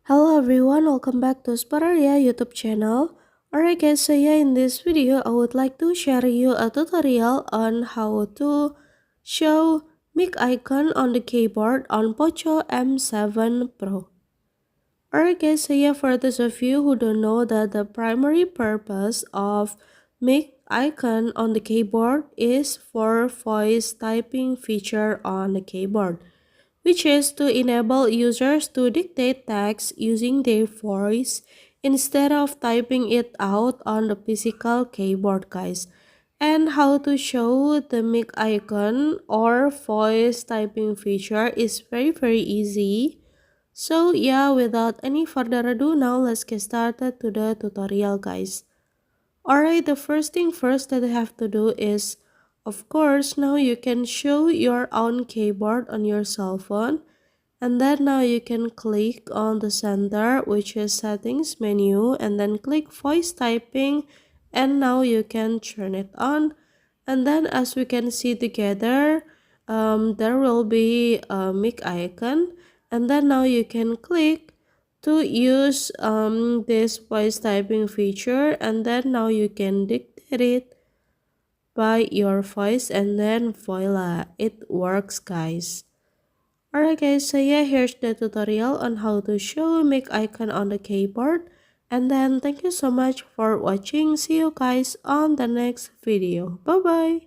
Hello everyone, welcome back to Spararia YouTube channel. Alright guys, so yeah, in this video I would like to share you a tutorial on how to show mic icon on the keyboard on Poco M7 Pro. Alright guys, so yeah, for those of you who don't know that the primary purpose of mic icon on the keyboard is for voice typing feature on the keyboard, which is to enable users to dictate text using their voice instead of typing it out on the physical keyboard, guys. And how to show the mic icon or voice typing feature is very easy. So yeah, without any further ado, now let's get started to the tutorial, guys. Alright, the first thing first that I have to do is, of course, now you can show your own keyboard on your cell phone. And then now you can click on the center, which is settings menu, and then click voice typing, and now you can turn it on. And then as we can see together, there will be a mic icon, and then now you can click to use this voice typing feature, and then now you can dictate it by your voice, and then voila, it works, guys. Alright guys, so yeah, here's the tutorial on how to show mic icon on the keyboard. And then thank you so much for watching. See you guys on the next video. Bye bye.